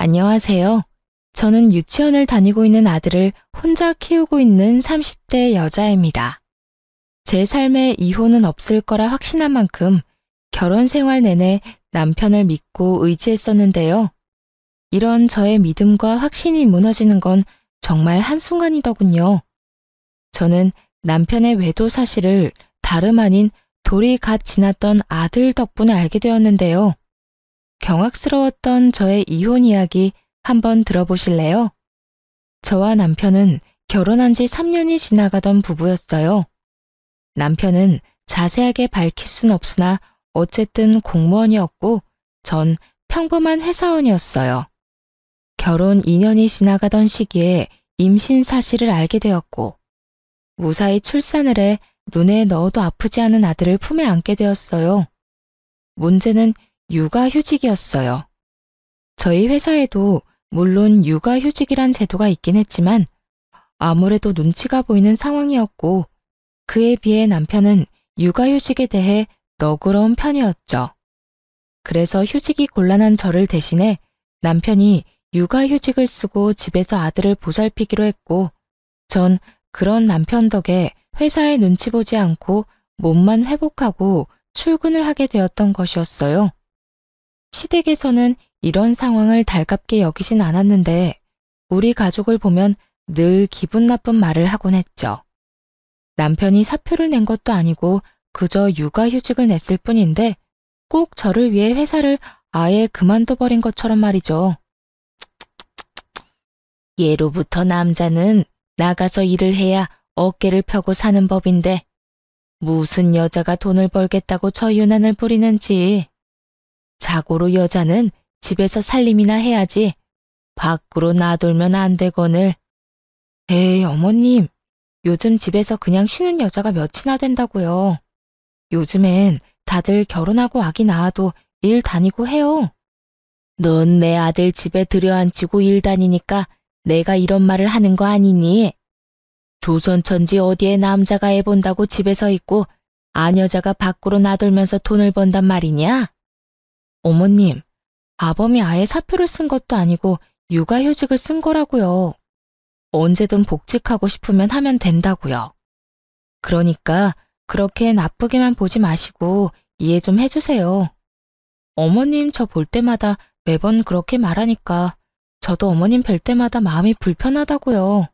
안녕하세요. 저는 유치원을 다니고 있는 아들을 혼자 키우고 있는 30대 여자입니다. 제 삶에 이혼은 없을 거라 확신한 만큼 결혼 생활 내내 남편을 믿고 의지했었는데요. 이런 저의 믿음과 확신이 무너지는 건 정말 한순간이더군요. 저는 남편의 외도 사실을 다름 아닌 돌이 갓 지났던 아들 덕분에 알게 되었는데요. 경악스러웠던 저의 이혼 이야기 한번 들어보실래요? 저와 남편은 결혼한 지 3년이 지나가던 부부였어요. 남편은 자세하게 밝힐 순 없으나 어쨌든 공무원이었고 전 평범한 회사원이었어요. 결혼 2년이 지나가던 시기에 임신 사실을 알게 되었고 무사히 출산을 해 눈에 넣어도 아프지 않은 아들을 품에 안게 되었어요. 문제는 육아휴직이었어요. 저희 회사에도 물론 육아휴직이란 제도가 있긴 했지만 아무래도 눈치가 보이는 상황이었고 그에 비해 남편은 육아휴직에 대해 너그러운 편이었죠. 그래서 휴직이 곤란한 저를 대신해 남편이 육아휴직을 쓰고 집에서 아들을 보살피기로 했고 전 그런 남편 덕에 회사에 눈치 보지 않고 몸만 회복하고 출근을 하게 되었던 것이었어요. 시댁에서는 이런 상황을 달갑게 여기진 않았는데 우리 가족을 보면 늘 기분 나쁜 말을 하곤 했죠. 남편이 사표를 낸 것도 아니고 그저 육아휴직을 냈을 뿐인데 꼭 저를 위해 회사를 아예 그만둬버린 것처럼 말이죠. 예로부터 남자는 나가서 일을 해야 어깨를 펴고 사는 법인데 무슨 여자가 돈을 벌겠다고 저 유난을 부리는지. 자고로 여자는 집에서 살림이나 해야지 밖으로 나돌면 안 되거늘. 에이 어머님, 요즘 집에서 그냥 쉬는 여자가 몇이나 된다고요. 요즘엔 다들 결혼하고 아기 낳아도 일 다니고 해요. 넌 내 아들 집에 들여앉히고 일 다니니까 내가 이런 말을 하는 거 아니니? 조선천지 어디에 남자가 애 본다고 집에서 있고 아녀자가 밖으로 나돌면서 돈을 번단 말이냐? 어머님, 아범이 아예 사표를 쓴 것도 아니고 육아휴직을 쓴 거라고요. 언제든 복직하고 싶으면 하면 된다고요. 그러니까 그렇게 나쁘게만 보지 마시고 이해 좀 해주세요. 어머님 저 볼 때마다 매번 그렇게 말하니까 저도 어머님 뵐 때마다 마음이 불편하다고요.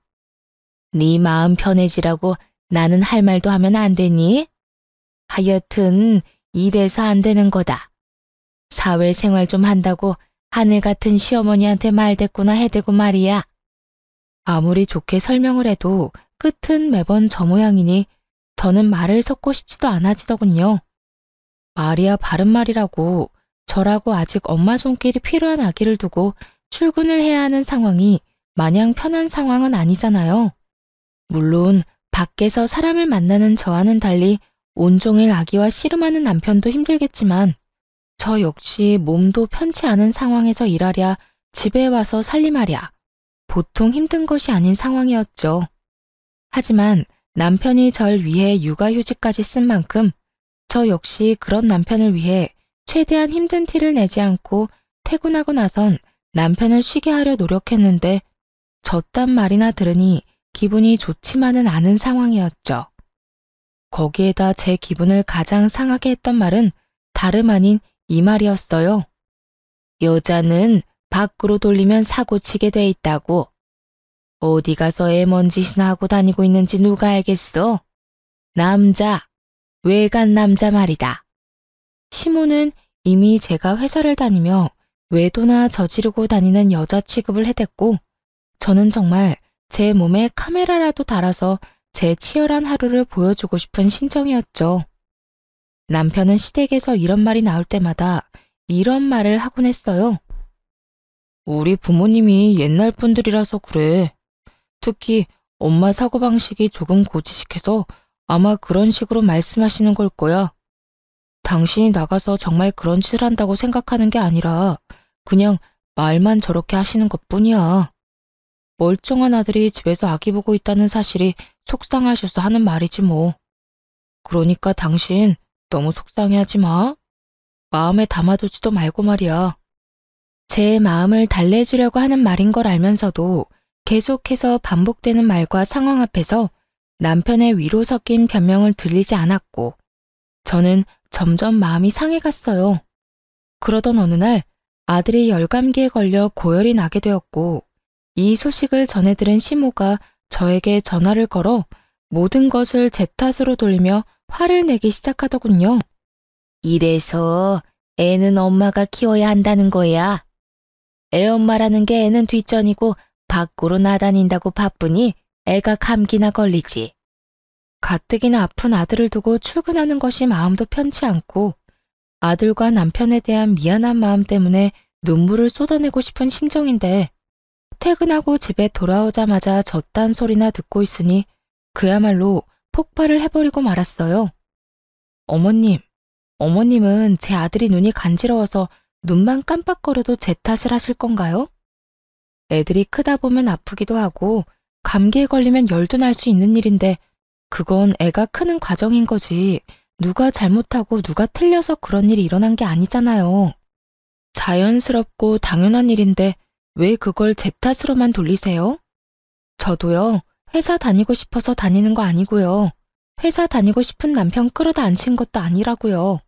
네 마음 편해지라고 나는 할 말도 하면 안 되니? 하여튼 이래서 안 되는 거다. 사회생활 좀 한다고 하늘 같은 시어머니한테 말대꾸나 해대고 말이야. 아무리 좋게 설명을 해도 끝은 매번 저 모양이니 더는 말을 섞고 싶지도 않아지더군요. 말이야 바른 말이라고 저라고 아직 엄마 손길이 필요한 아기를 두고 출근을 해야 하는 상황이 마냥 편한 상황은 아니잖아요. 물론 밖에서 사람을 만나는 저와는 달리 온종일 아기와 씨름하는 남편도 힘들겠지만 저 역시 몸도 편치 않은 상황에서 일하랴 집에 와서 살림하랴 보통 힘든 것이 아닌 상황이었죠. 하지만 남편이 절 위해 육아휴직까지 쓴 만큼 저 역시 그런 남편을 위해 최대한 힘든 티를 내지 않고 퇴근하고 나선 남편을 쉬게 하려 노력했는데 저딴 말이나 들으니 기분이 좋지만은 않은 상황이었죠. 거기에다 제 기분을 가장 상하게 했던 말은 다름 아닌 이 말이었어요. 여자는 밖으로 돌리면 사고치게 돼 있다고. 어디 가서 애 뭔 짓이나 하고 다니고 있는지 누가 알겠어? 남자, 외간 남자 말이다. 시모는 이미 제가 회사를 다니며 외도나 저지르고 다니는 여자 취급을 해댔고 저는 정말 제 몸에 카메라라도 달아서 제 치열한 하루를 보여주고 싶은 심정이었죠. 남편은 시댁에서 이런 말이 나올 때마다 이런 말을 하곤 했어요. 우리 부모님이 옛날 분들이라서 그래. 특히 엄마 사고방식이 조금 고지식해서 아마 그런 식으로 말씀하시는 걸 거야. 당신이 나가서 정말 그런 짓을 한다고 생각하는 게 아니라 그냥 말만 저렇게 하시는 것뿐이야. 멀쩡한 아들이 집에서 아기 보고 있다는 사실이 속상하셔서 하는 말이지 뭐. 그러니까 당신 너무 속상해하지 마. 마음에 담아두지도 말고 말이야. 제 마음을 달래주려고 하는 말인 걸 알면서도 계속해서 반복되는 말과 상황 앞에서 남편의 위로 섞인 변명을 들리지 않았고 저는 점점 마음이 상해갔어요. 그러던 어느 날 아들이 열감기에 걸려 고열이 나게 되었고 이 소식을 전해 들은 시모가 저에게 전화를 걸어 모든 것을 제 탓으로 돌리며 화를 내기 시작하더군요. 이래서 애는 엄마가 키워야 한다는 거야. 애 엄마라는 게 애는 뒷전이고 밖으로 나다닌다고 바쁘니 애가 감기나 걸리지. 가뜩이나 아픈 아들을 두고 출근하는 것이 마음도 편치 않고 아들과 남편에 대한 미안한 마음 때문에 눈물을 쏟아내고 싶은 심정인데 퇴근하고 집에 돌아오자마자 저딴 소리나 듣고 있으니 그야말로 폭발을 해버리고 말았어요. 어머님은 제 아들이 눈이 간지러워서 눈만 깜빡거려도 제 탓을 하실 건가요? 애들이 크다 보면 아프기도 하고 감기에 걸리면 열도 날 수 있는 일인데 그건 애가 크는 과정인 거지. 누가 잘못하고 누가 틀려서 그런 일이 일어난 게 아니잖아요. 자연스럽고 당연한 일인데 왜 그걸 제 탓으로만 돌리세요? 저도요, 회사 다니고 싶어서 다니는 거 아니고요. 회사 다니고 싶은 남편 끌어다 앉힌 것도 아니라고요.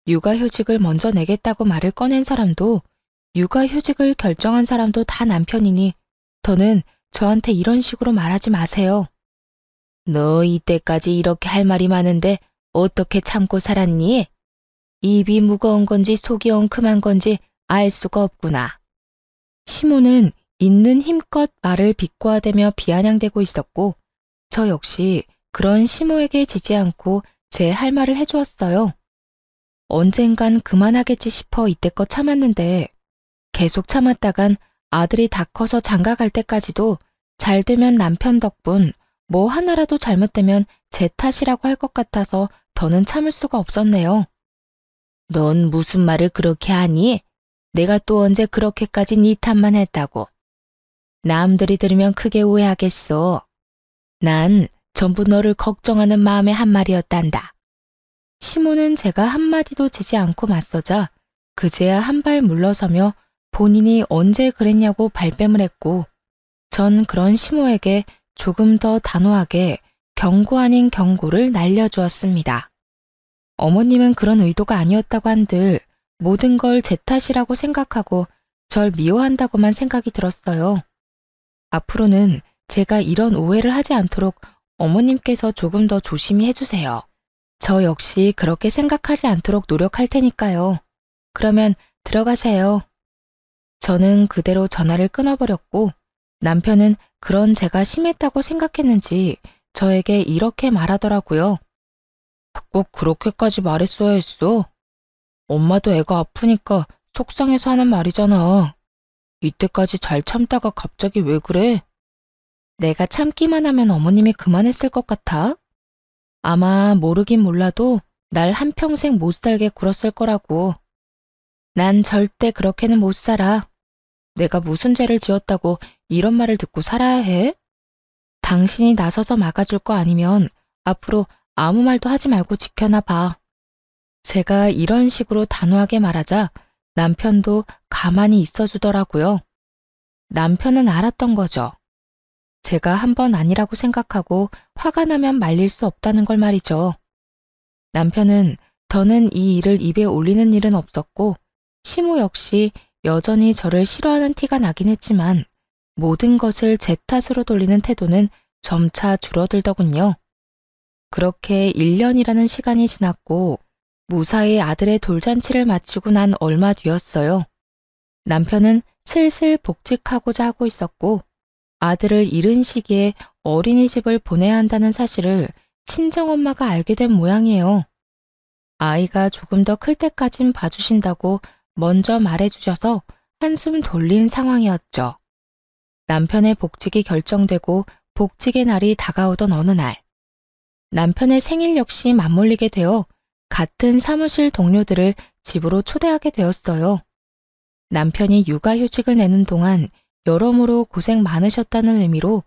육아휴직을 먼저 내겠다고 말을 꺼낸 사람도 육아휴직을 결정한 사람도 다 남편이니 더는 저한테 이런 식으로 말하지 마세요. 너 이때까지 이렇게 할 말이 많은데 어떻게 참고 살았니? 입이 무거운 건지 속이 엉큼한 건지 알 수가 없구나. 시모는 있는 힘껏 말을 비꼬아대며 비아냥대고 있었고 저 역시 그런 시모에게 지지 않고 제 할 말을 해주었어요. 언젠간 그만하겠지 싶어 이때껏 참았는데 계속 참았다간 아들이 다 커서 장가 갈 때까지도 잘 되면 남편 덕분 뭐 하나라도 잘못되면 제 탓이라고 할 것 같아서 더는 참을 수가 없었네요. 넌 무슨 말을 그렇게 하니? 내가 또 언제 그렇게까지 네 탓만 했다고. 남들이 들으면 크게 오해하겠어. 난 전부 너를 걱정하는 마음의 한 말이었단다. 시모는 제가 한마디도 지지 않고 맞서자 그제야 한 발 물러서며 본인이 언제 그랬냐고 발뺌을 했고 전 그런 시모에게 조금 더 단호하게 경고 아닌 경고를 날려주었습니다. 어머님은 그런 의도가 아니었다고 한들 모든 걸 제 탓이라고 생각하고 절 미워한다고만 생각이 들었어요. 앞으로는 제가 이런 오해를 하지 않도록 어머님께서 조금 더 조심히 해주세요. 저 역시 그렇게 생각하지 않도록 노력할 테니까요. 그러면 들어가세요. 저는 그대로 전화를 끊어버렸고 남편은 그런 제가 심했다고 생각했는지 저에게 이렇게 말하더라고요. 꼭 그렇게까지 말했어야 했어. 엄마도 애가 아프니까 속상해서 하는 말이잖아. 이때까지 잘 참다가 갑자기 왜 그래? 내가 참기만 하면 어머님이 그만했을 것 같아? 아마 모르긴 몰라도 날 한평생 못 살게 굴었을 거라고. 난 절대 그렇게는 못 살아. 내가 무슨 죄를 지었다고 이런 말을 듣고 살아야 해? 당신이 나서서 막아줄 거 아니면 앞으로 아무 말도 하지 말고 지켜나 봐. 제가 이런 식으로 단호하게 말하자 남편도 가만히 있어주더라고요. 남편은 알았던 거죠. 제가 한 번 아니라고 생각하고 화가 나면 말릴 수 없다는 걸 말이죠. 남편은 더는 이 일을 입에 올리는 일은 없었고 시모 역시 여전히 저를 싫어하는 티가 나긴 했지만 모든 것을 제 탓으로 돌리는 태도는 점차 줄어들더군요. 그렇게 1년이라는 시간이 지났고 무사히 아들의 돌잔치를 마치고 난 얼마 뒤였어요. 남편은 슬슬 복직하고자 하고 있었고 아들을 잃은 시기에 어린이집을 보내야 한다는 사실을 친정엄마가 알게 된 모양이에요. 아이가 조금 더 클 때까진 봐주신다고 먼저 말해주셔서 한숨 돌린 상황이었죠. 남편의 복직이 결정되고 복직의 날이 다가오던 어느 날, 남편의 생일 역시 맞물리게 되어 같은 사무실 동료들을 집으로 초대하게 되었어요. 남편이 육아휴직을 내는 동안 여러모로 고생 많으셨다는 의미로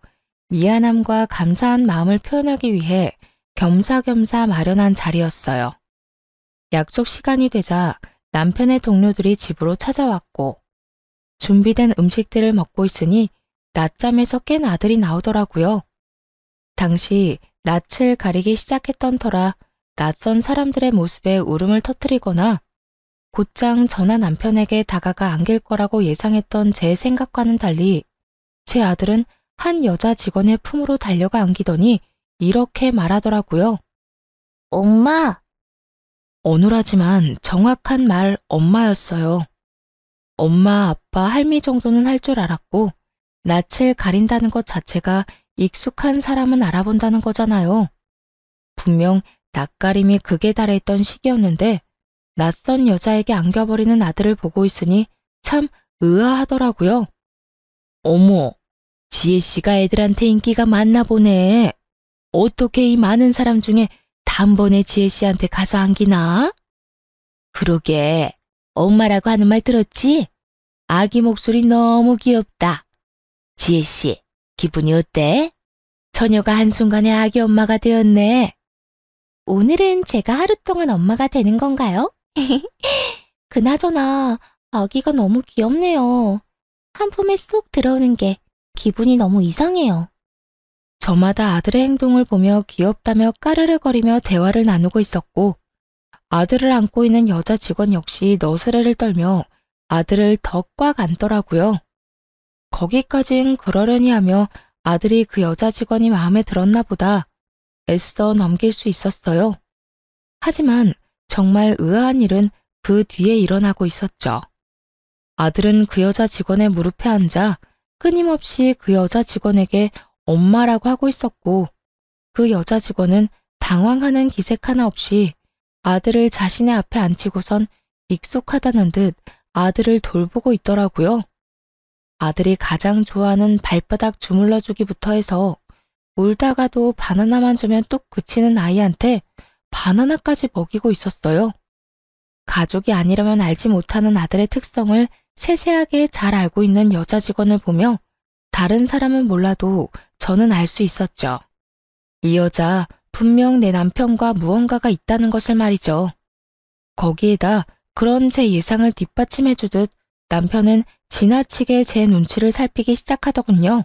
미안함과 감사한 마음을 표현하기 위해 겸사겸사 마련한 자리였어요. 약속 시간이 되자 남편의 동료들이 집으로 찾아왔고 준비된 음식들을 먹고 있으니 낮잠에서 깬 아들이 나오더라고요. 당시 낯을 가리기 시작했던 터라 낯선 사람들의 모습에 울음을 터뜨리거나 곧장 전화 남편에게 다가가 안길 거라고 예상했던 제 생각과는 달리 제 아들은 한 여자 직원의 품으로 달려가 안기더니 이렇게 말하더라고요. 엄마! 어눌하지만 정확한 말 엄마였어요. 엄마, 아빠, 할미 정도는 할 줄 알았고 낯을 가린다는 것 자체가 익숙한 사람은 알아본다는 거잖아요. 분명 낯가림이 극에 달해있던 시기였는데 낯선 여자에게 안겨버리는 아들을 보고 있으니 참 의아하더라고요. 어머, 지혜씨가 애들한테 인기가 많나 보네. 어떻게 이 많은 사람 중에 단번에 지혜씨한테 가서 안기나? 그러게, 엄마라고 하는 말 들었지? 아기 목소리 너무 귀엽다. 지혜씨, 기분이 어때? 처녀가 한순간에 아기 엄마가 되었네. 오늘은 제가 하루 동안 엄마가 되는 건가요? 그나저나 아기가 너무 귀엽네요. 한 품에 쏙 들어오는 게 기분이 너무 이상해요. 저마다 아들의 행동을 보며 귀엽다며 까르르거리며 대화를 나누고 있었고 아들을 안고 있는 여자 직원 역시 너스레를 떨며 아들을 더 꽉 안더라고요. 거기까진 그러려니 하며 아들이 그 여자 직원이 마음에 들었나 보다 애써 넘길 수 있었어요. 하지만 정말 의아한 일은 그 뒤에 일어나고 있었죠. 아들은 그 여자 직원의 무릎에 앉아 끊임없이 그 여자 직원에게 엄마라고 하고 있었고 그 여자 직원은 당황하는 기색 하나 없이 아들을 자신의 앞에 앉히고선 익숙하다는 듯 아들을 돌보고 있더라고요. 아들이 가장 좋아하는 발바닥 주물러주기부터 해서 울다가도 바나나만 주면 뚝 그치는 아이한테 바나나까지 먹이고 있었어요. 가족이 아니라면 알지 못하는 아들의 특성을 세세하게 잘 알고 있는 여자 직원을 보며 다른 사람은 몰라도 저는 알 수 있었죠. 이 여자 분명 내 남편과 무언가가 있다는 것을 말이죠. 거기에다 그런 제 예상을 뒷받침해주듯 남편은 지나치게 제 눈치를 살피기 시작하더군요.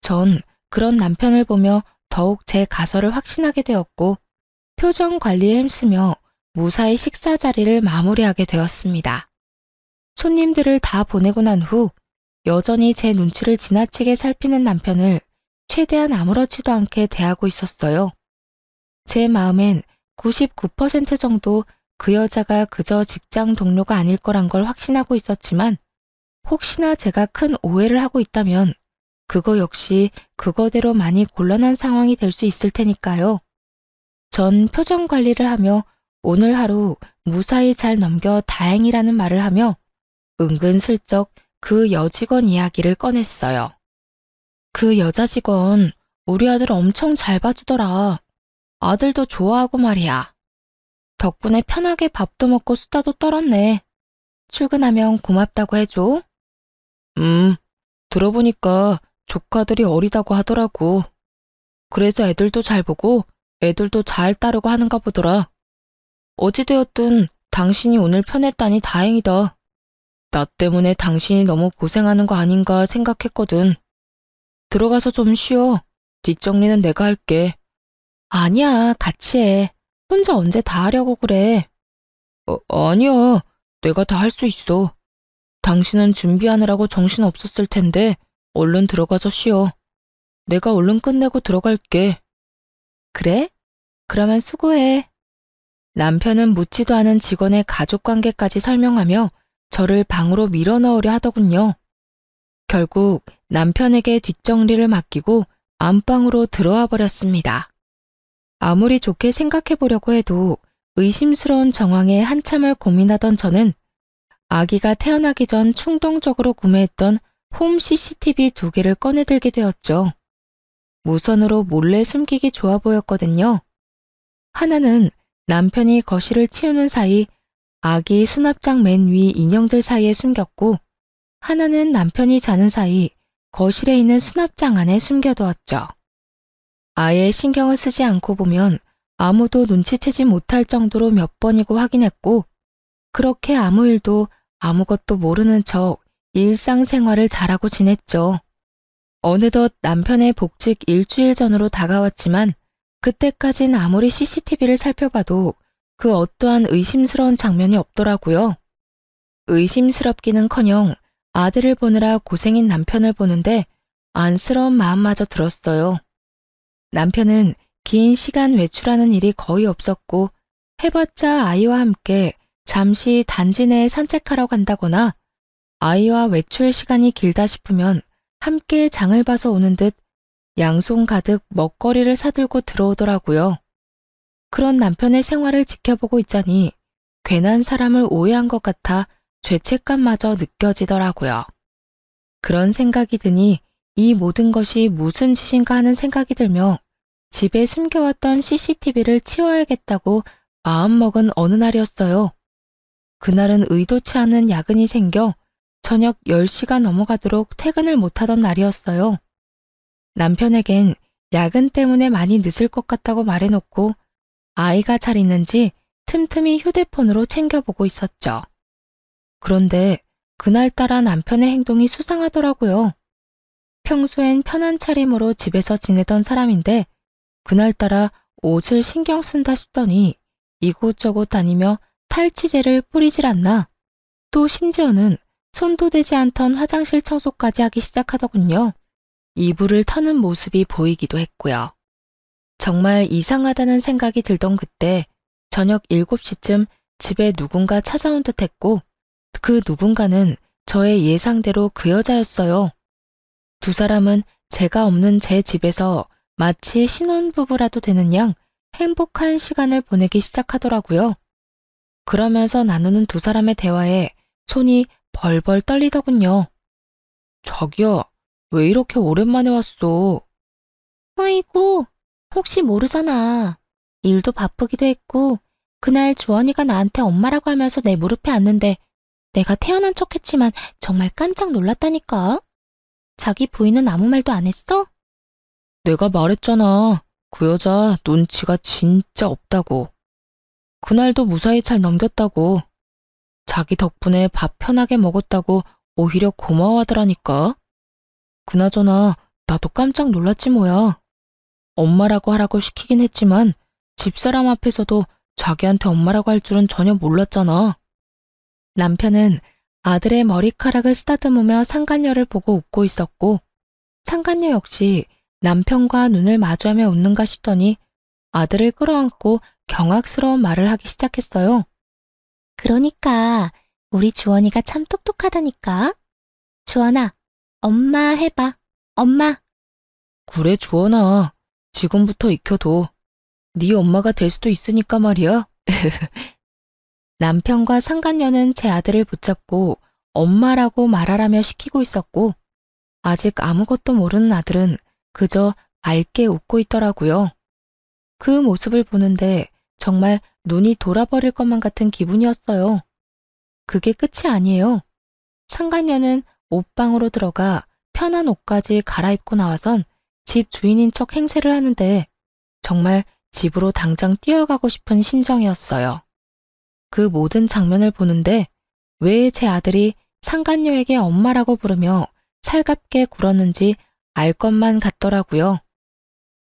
전 그런 남편을 보며 더욱 제 가설을 확신하게 되었고 표정 관리에 힘쓰며 무사히 식사 자리를 마무리하게 되었습니다. 손님들을 다 보내고 난 후 여전히 제 눈치를 지나치게 살피는 남편을 최대한 아무렇지도 않게 대하고 있었어요. 제 마음엔 99% 정도 그 여자가 그저 직장 동료가 아닐 거란 걸 확신하고 있었지만 혹시나 제가 큰 오해를 하고 있다면 그거 역시 그거대로 많이 곤란한 상황이 될 수 있을 테니까요. 전 표정 관리를 하며 오늘 하루 무사히 잘 넘겨 다행이라는 말을 하며 은근슬쩍 그 여직원 이야기를 꺼냈어요. 그 여자 직원 우리 아들 엄청 잘 봐주더라. 아들도 좋아하고 말이야. 덕분에 편하게 밥도 먹고 수다도 떨었네. 출근하면 고맙다고 해줘. 들어보니까 조카들이 어리다고 하더라고. 그래서 애들도 잘 보고 애들도 잘 따르고 하는가 보더라. 어찌되었든 당신이 오늘 편했다니 다행이다. 나 때문에 당신이 너무 고생하는 거 아닌가 생각했거든. 들어가서 좀 쉬어. 뒷정리는 내가 할게. 아니야, 같이 해. 혼자 언제 다 하려고 그래. 아니야. 내가 다 할 수 있어. 당신은 준비하느라고 정신 없었을 텐데 얼른 들어가서 쉬어. 내가 얼른 끝내고 들어갈게. 그래? 그러면 수고해. 남편은 묻지도 않은 직원의 가족관계까지 설명하며 저를 방으로 밀어넣으려 하더군요. 결국 남편에게 뒷정리를 맡기고 안방으로 들어와 버렸습니다. 아무리 좋게 생각해 보려고 해도 의심스러운 정황에 한참을 고민하던 저는 아기가 태어나기 전 충동적으로 구매했던 홈 CCTV 2개를 꺼내들게 되었죠. 무선으로 몰래 숨기기 좋아 보였거든요. 하나는 남편이 거실을 치우는 사이 아기 수납장 맨 위 인형들 사이에 숨겼고 하나는 남편이 자는 사이 거실에 있는 수납장 안에 숨겨두었죠. 아예 신경을 쓰지 않고 보면 아무도 눈치채지 못할 정도로 몇 번이고 확인했고 그렇게 아무 일도 아무것도 모르는 척 일상생활을 잘하고 지냈죠. 어느덧 남편의 복직 일주일 전으로 다가왔지만 그때까진 아무리 CCTV를 살펴봐도 그 어떠한 의심스러운 장면이 없더라고요. 의심스럽기는커녕 아들을 보느라 고생인 남편을 보는데 안쓰러운 마음마저 들었어요. 남편은 긴 시간 외출하는 일이 거의 없었고 해봤자 아이와 함께 잠시 단지 내에 산책하러 간다거나 아이와 외출 시간이 길다 싶으면 함께 장을 봐서 오는 듯 양손 가득 먹거리를 사들고 들어오더라고요. 그런 남편의 생활을 지켜보고 있자니 괜한 사람을 오해한 것 같아 죄책감마저 느껴지더라고요. 그런 생각이 드니 이 모든 것이 무슨 짓인가 하는 생각이 들며 집에 숨겨왔던 CCTV를 치워야겠다고 마음먹은 어느 날이었어요. 그날은 의도치 않은 야근이 생겨 저녁 10시가 넘어가도록 퇴근을 못하던 날이었어요. 남편에겐 야근 때문에 많이 늦을 것 같다고 말해놓고 아이가 잘 있는지 틈틈이 휴대폰으로 챙겨보고 있었죠. 그런데 그날따라 남편의 행동이 수상하더라고요. 평소엔 편한 차림으로 집에서 지내던 사람인데 그날따라 옷을 신경 쓴다 싶더니 이곳저곳 다니며 탈취제를 뿌리질 않나. 또 심지어는 손도 대지 않던 화장실 청소까지 하기 시작하더군요. 이불을 터는 모습이 보이기도 했고요. 정말 이상하다는 생각이 들던 그때 저녁 7시쯤 집에 누군가 찾아온 듯 했고 그 누군가는 저의 예상대로 그 여자였어요. 두 사람은 제가 없는 제 집에서 마치 신혼부부라도 되는 양 행복한 시간을 보내기 시작하더라고요. 그러면서 나누는 두 사람의 대화에 손이 벌벌 떨리더군요. 자기야, 왜 이렇게 오랜만에 왔어? 아이고, 혹시 모르잖아. 일도 바쁘기도 했고 그날 주원이가 나한테 엄마라고 하면서 내 무릎에 앉는데 내가 태어난 척했지만 정말 깜짝 놀랐다니까. 자기 부인은 아무 말도 안 했어? 내가 말했잖아. 그 여자 눈치가 진짜 없다고. 그날도 무사히 잘 넘겼다고. 자기 덕분에 밥 편하게 먹었다고 오히려 고마워하더라니까. 그나저나 나도 깜짝 놀랐지 뭐야. 엄마라고 하라고 시키긴 했지만 집사람 앞에서도 자기한테 엄마라고 할 줄은 전혀 몰랐잖아. 남편은 아들의 머리카락을 쓰다듬으며 상간녀를 보고 웃고 있었고 상간녀 역시 남편과 눈을 마주하며 웃는가 싶더니 아들을 끌어안고 경악스러운 말을 하기 시작했어요. 그러니까 우리 주원이가 참 똑똑하다니까. 주원아, 엄마 해봐. 엄마. 그래 주원아, 지금부터 익혀둬. 네 엄마가 될 수도 있으니까 말이야. 남편과 상간녀는 제 아들을 붙잡고 엄마라고 말하라며 시키고 있었고 아직 아무것도 모르는 아들은 그저 맑게 웃고 있더라고요. 그 모습을 보는데 정말 눈이 돌아버릴 것만 같은 기분이었어요. 그게 끝이 아니에요. 상간녀는 옷방으로 들어가 편한 옷까지 갈아입고 나와선 집 주인인 척 행세를 하는데 정말 집으로 당장 뛰어가고 싶은 심정이었어요. 그 모든 장면을 보는데 왜 제 아들이 상간녀에게 엄마라고 부르며 살갑게 굴었는지 알 것만 같더라고요.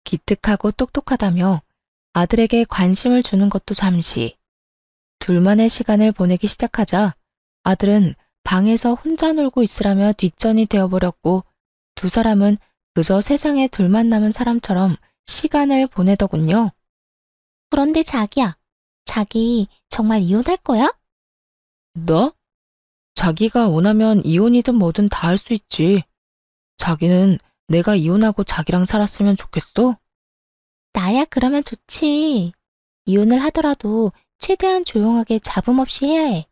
기특하고 똑똑하다며 아들에게 관심을 주는 것도 잠시. 둘만의 시간을 보내기 시작하자 아들은 방에서 혼자 놀고 있으라며 뒷전이 되어버렸고 두 사람은 그저 세상에 둘만 남은 사람처럼 시간을 보내더군요. 그런데 자기야, 자기 정말 이혼할 거야? 너? 자기가 원하면 이혼이든 뭐든 다 할 수 있지. 자기는 내가 이혼하고 자기랑 살았으면 좋겠어? 나야 그러면 좋지. 이혼을 하더라도 최대한 조용하게 잡음 없이 해야 해.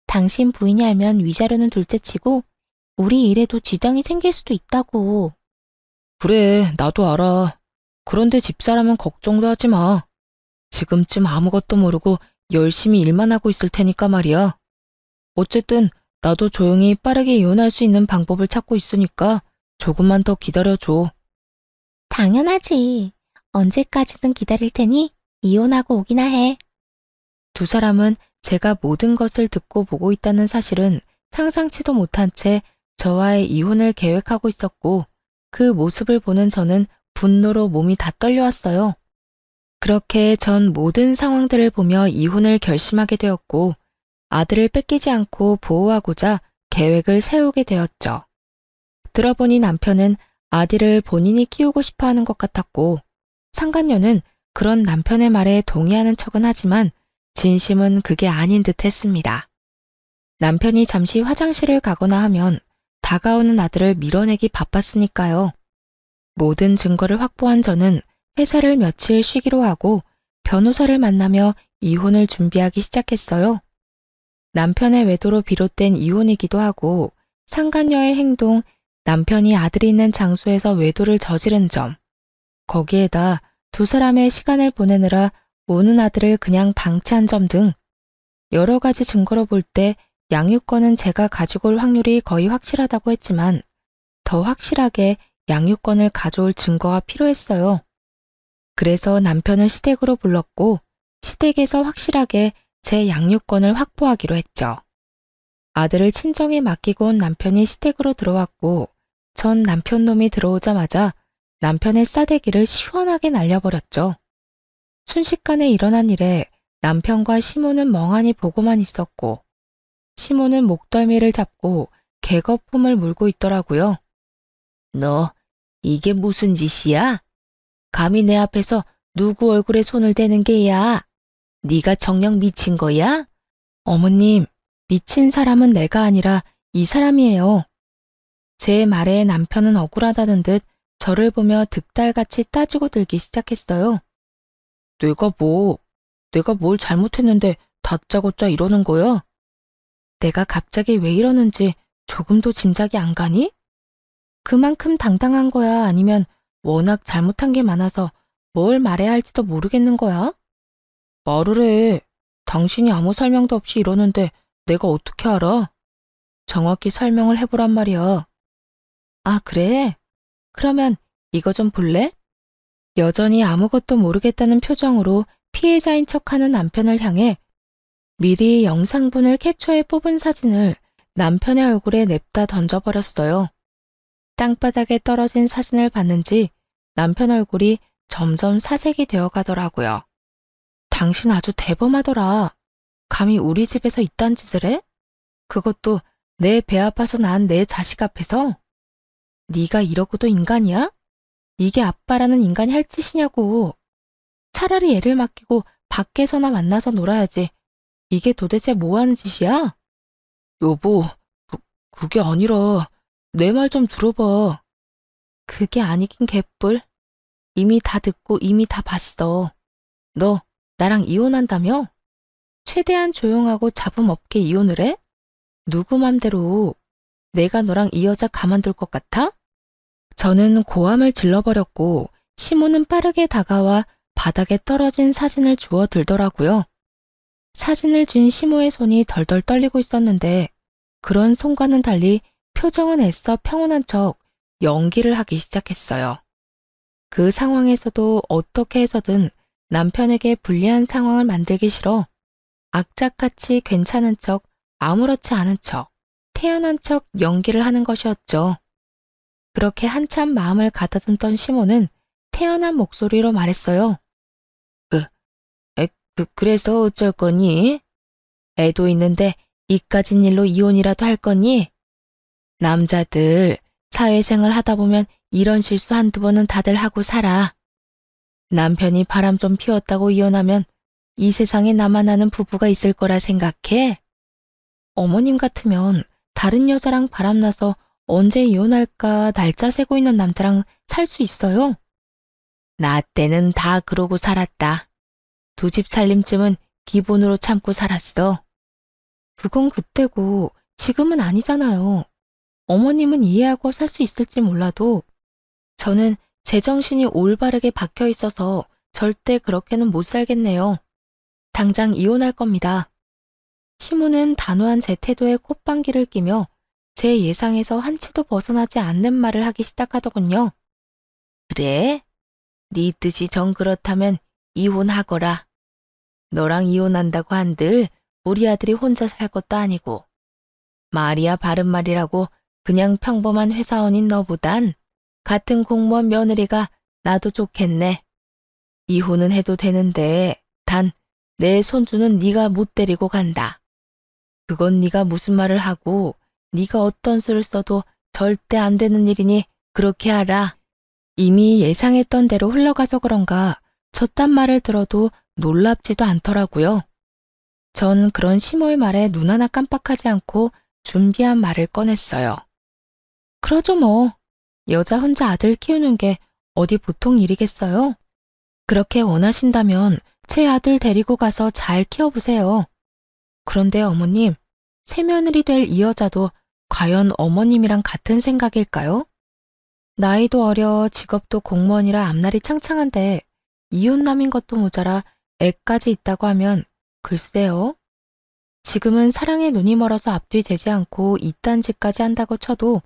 당신 부인이 알면 위자료는 둘째치고 우리 일에도 지장이 생길 수도 있다고. 그래, 나도 알아. 그런데 집사람은 걱정도 하지 마. 지금쯤 아무것도 모르고 열심히 일만 하고 있을 테니까 말이야. 어쨌든 나도 조용히 빠르게 이혼할 수 있는 방법을 찾고 있으니까 조금만 더 기다려줘. 당연하지. 언제까지든 기다릴 테니 이혼하고 오기나 해. 두 사람은 제가 모든 것을 듣고 보고 있다는 사실은 상상치도 못한 채 저와의 이혼을 계획하고 있었고 그 모습을 보는 저는 분노로 몸이 다 떨려왔어요. 그렇게 전 모든 상황들을 보며 이혼을 결심하게 되었고 아들을 뺏기지 않고 보호하고자 계획을 세우게 되었죠. 들어보니 남편은 아들을 본인이 키우고 싶어 하는 것 같았고 상간녀는 그런 남편의 말에 동의하는 척은 하지만 진심은 그게 아닌 듯 했습니다. 남편이 잠시 화장실을 가거나 하면 다가오는 아들을 밀어내기 바빴으니까요. 모든 증거를 확보한 저는 회사를 며칠 쉬기로 하고 변호사를 만나며 이혼을 준비하기 시작했어요. 남편의 외도로 비롯된 이혼이기도 하고 상간녀의 행동, 남편이 아들이 있는 장소에서 외도를 저지른 점, 거기에다 두 사람의 시간을 보내느라 우는 아들을 그냥 방치한 점 등 여러 가지 증거로 볼 때 양육권은 제가 가지고 올 확률이 거의 확실하다고 했지만 더 확실하게 양육권을 가져올 증거가 필요했어요. 그래서 남편을 시댁으로 불렀고 시댁에서 확실하게 제 양육권을 확보하기로 했죠. 아들을 친정에 맡기고 온 남편이 시댁으로 들어왔고 전 남편 놈이 들어오자마자 남편의 싸대기를 시원하게 날려버렸죠. 순식간에 일어난 일에 남편과 시모는 멍하니 보고만 있었고 시모는 목덜미를 잡고 개거품을 물고 있더라고요. 너 이게 무슨 짓이야? 감히 내 앞에서 누구 얼굴에 손을 대는 게야? 네가 정녕 미친 거야? 어머님, 미친 사람은 내가 아니라 이 사람이에요. 제 말에 남편은 억울하다는 듯 저를 보며 득달같이 따지고 들기 시작했어요. 내가 뭘 잘못했는데 다짜고짜 이러는 거야? 내가 갑자기 왜 이러는지 조금도 짐작이 안 가니? 그만큼 당당한 거야? 아니면 워낙 잘못한 게 많아서 뭘 말해야 할지도 모르겠는 거야? 말을 해. 당신이 아무 설명도 없이 이러는데 내가 어떻게 알아? 정확히 설명을 해보란 말이야. 아, 그래? 그러면 이거 좀 볼래? 여전히 아무것도 모르겠다는 표정으로 피해자인 척하는 남편을 향해 미리 영상분을 캡처해 뽑은 사진을 남편의 얼굴에 냅다 던져버렸어요. 땅바닥에 떨어진 사진을 봤는지 남편 얼굴이 점점 사색이 되어 가더라고요. 당신 아주 대범하더라. 감히 우리 집에서 이딴 짓을 해? 그것도 내 배 아파서 난 내 자식 앞에서? 네가 이러고도 인간이야? 이게 아빠라는 인간이 할 짓이냐고. 차라리 애를 맡기고 밖에서나 만나서 놀아야지. 이게 도대체 뭐 하는 짓이야? 여보, 그게 아니라 내 말 좀 들어봐. 그게 아니긴 개뿔. 이미 다 듣고 이미 다 봤어. 너 나랑 이혼한다며? 최대한 조용하고 잡음 없게 이혼을 해? 누구 맘대로. 내가 너랑 이 여자 가만둘 것 같아? 저는 고함을 질러버렸고 시모는 빠르게 다가와 바닥에 떨어진 사진을 주워 들더라고요. 사진을 쥔 시모의 손이 덜덜 떨리고 있었는데 그런 손과는 달리 표정은 애써 평온한 척 연기를 하기 시작했어요. 그 상황에서도 어떻게 해서든 남편에게 불리한 상황을 만들기 싫어 악착같이 괜찮은 척, 아무렇지 않은 척, 태연한 척 연기를 하는 것이었죠. 그렇게 한참 마음을 가다듬던 시모는 태연한 목소리로 말했어요. 그래서 어쩔 거니? 애도 있는데 이까진 일로 이혼이라도 할 거니? 남자들 사회생활 하다 보면 이런 실수 한두 번은 다들 하고 살아. 남편이 바람 좀 피웠다고 이혼하면 이 세상에 나만 아는 부부가 있을 거라 생각해? 어머님 같으면 다른 여자랑 바람나서 언제 이혼할까 날짜 세고 있는 남자랑 살 수 있어요? 나 때는 다 그러고 살았다. 두 집 살림쯤은 기본으로 참고 살았어. 그건 그때고 지금은 아니잖아요. 어머님은 이해하고 살 수 있을지 몰라도 저는 제정신이 올바르게 박혀 있어서 절대 그렇게는 못 살겠네요. 당장 이혼할 겁니다. 시모는 단호한 제 태도에 콧방귀를 끼며 제 예상에서 한치도 벗어나지 않는 말을 하기 시작하더군요. 그래? 네 뜻이 정 그렇다면 이혼하거라. 너랑 이혼한다고 한들 우리 아들이 혼자 살 것도 아니고 말이야 바른말이라고 그냥 평범한 회사원인 너보단 같은 공무원 며느리가 나도 좋겠네. 이혼은 해도 되는데 단 내 손주는 네가 못 데리고 간다. 그건 네가 무슨 말을 하고 네가 어떤 수를 써도 절대 안 되는 일이니 그렇게 하라. 이미 예상했던 대로 흘러가서 그런가 저딴 말을 들어도 놀랍지도 않더라고요. 전 그런 시모의 말에 눈 하나 깜빡하지 않고 준비한 말을 꺼냈어요. 그러죠 뭐. 여자 혼자 아들 키우는 게 어디 보통 일이겠어요? 그렇게 원하신다면 제 아들 데리고 가서 잘 키워보세요. 그런데 어머님, 새며느리 될 이 여자도 과연 어머님이랑 같은 생각일까요? 나이도 어려 직업도 공무원이라 앞날이 창창한데 이혼남인 것도 모자라 애까지 있다고 하면 글쎄요. 지금은 사랑에 눈이 멀어서 앞뒤 재지 않고 이딴 짓까지 한다고 쳐도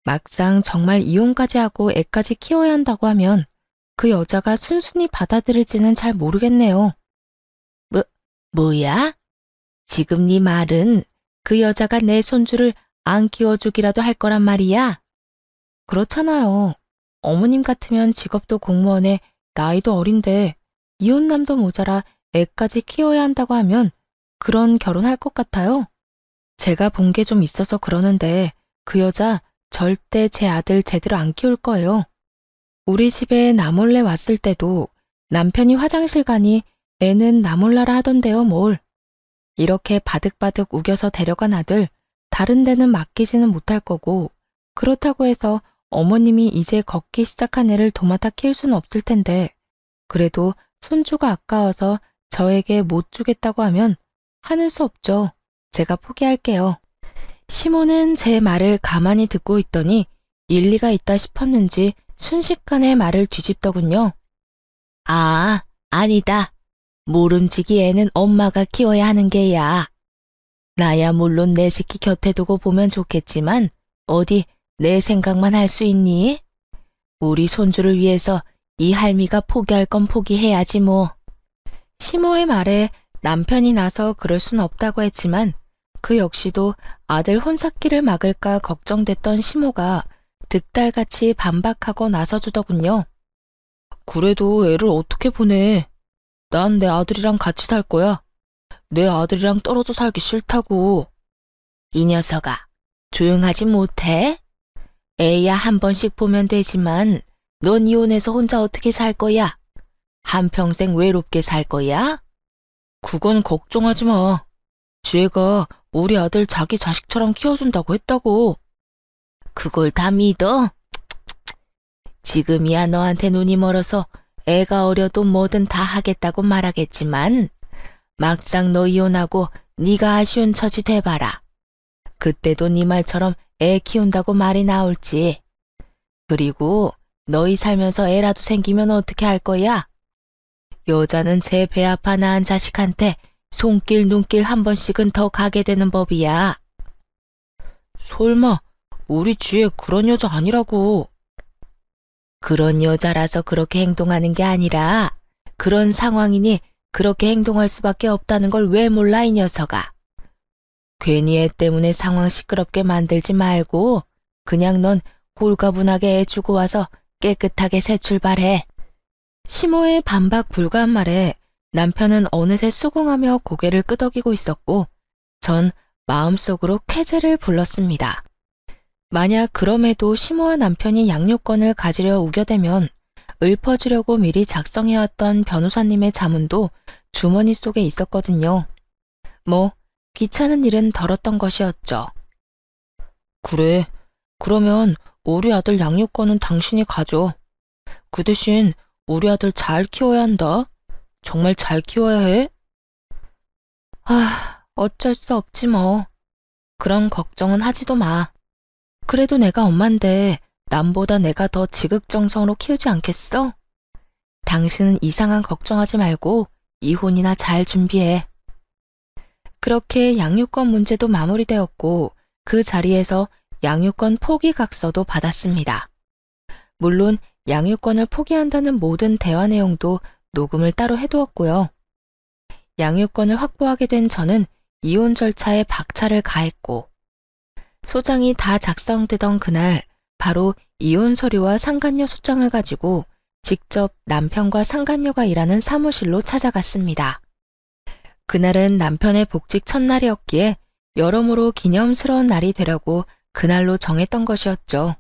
막상 정말 이혼까지 하고 애까지 키워야 한다고 하면 그 여자가 순순히 받아들일지는 잘 모르겠네요. 뭐야? 지금 네 말은 그 여자가 내 손주를 안 키워주기라도 할 거란 말이야? 그렇잖아요. 어머님 같으면 직업도 공무원에 나이도 어린데 이혼남도 모자라 애까지 키워야 한다고 하면 그런 결혼할 것 같아요. 제가 본 게 좀 있어서 그러는데 그 여자 절대 제 아들 제대로 안 키울 거예요. 우리 집에 나 몰래 왔을 때도 남편이 화장실 가니 애는 나 몰라라 하던데요, 뭘. 이렇게 바득바득 우겨서 데려간 아들 다른 데는 맡기지는 못할 거고 그렇다고 해서 어머님이 이제 걷기 시작한 애를 도맡아 키울 수는 없을 텐데 그래도 손주가 아까워서 저에게 못 주겠다고 하면 하는 수 없죠. 제가 포기할게요. 시모는 제 말을 가만히 듣고 있더니 일리가 있다 싶었는지 순식간에 말을 뒤집더군요. 아, 아니다. 모름지기 애는 엄마가 키워야 하는 게야. 나야 물론 내 새끼 곁에 두고 보면 좋겠지만 어디 내 생각만 할 수 있니? 우리 손주를 위해서 이 할미가 포기할 건 포기해야지 뭐. 시모의 말에 남편이 나서 그럴 순 없다고 했지만 그 역시도 아들 혼삭기를 막을까 걱정됐던 시모가 득달같이 반박하고 나서주더군요. 그래도 애를 어떻게 보내? 난 내 아들이랑 같이 살 거야. 내 아들이랑 떨어져 살기 싫다고. 이 녀석아, 조용하지 못해? 애야 한 번씩 보면 되지만 넌 이혼해서 혼자 어떻게 살 거야? 한평생 외롭게 살 거야? 그건 걱정하지 마. 지혜가 우리 아들 자기 자식처럼 키워준다고 했다고. 그걸 다 믿어? 지금이야 너한테 눈이 멀어서 애가 어려도 뭐든 다 하겠다고 말하겠지만 막상 너 이혼하고 네가 아쉬운 처지 돼봐라. 그때도 네 말처럼 애 키운다고 말이 나올지. 그리고 너희 살면서 애라도 생기면 어떻게 할 거야? 여자는 제 배 아파 낳은 자식한테 손길 눈길 한 번씩은 더 가게 되는 법이야. 설마 우리 지혜 그런 여자 아니라고. 그런 여자라서 그렇게 행동하는 게 아니라 그런 상황이니 그렇게 행동할 수밖에 없다는 걸 왜 몰라 이 녀석아. 괜히 애 때문에 상황 시끄럽게 만들지 말고 그냥 넌 홀가분하게 애 주고 와서 깨끗하게 새 출발해. 시모의 반박 불가한 말에 남편은 어느새 수긍하며 고개를 끄덕이고 있었고 전 마음속으로 쾌재를 불렀습니다. 만약 그럼에도 시모와 남편이 양육권을 가지려 우겨대면 읊어주려고 미리 작성해왔던 변호사님의 자문도 주머니 속에 있었거든요. 뭐 귀찮은 일은 덜었던 것이었죠. 그래, 그러면 우리 아들 양육권은 당신이 가져. 그 대신 우리 아들 잘 키워야 한다. 정말 잘 키워야 해. 어쩔 수 없지 뭐. 그런 걱정은 하지도 마. 그래도 내가 엄만데 남보다 내가 더 지극정성으로 키우지 않겠어? 당신은 이상한 걱정하지 말고 이혼이나 잘 준비해. 그렇게 양육권 문제도 마무리되었고 그 자리에서 양육권 포기 각서도 받았습니다. 물론 양육권을 포기한다는 모든 대화 내용도 녹음을 따로 해두었고요. 양육권을 확보하게 된 저는 이혼 절차에 박차를 가했고 소장이 다 작성되던 그날 바로 이혼 서류와 상간녀 소장을 가지고 직접 남편과 상간녀가 일하는 사무실로 찾아갔습니다. 그날은 남편의 복직 첫날이었기에 여러모로 기념스러운 날이 되려고 그날로 정했던 것이었죠.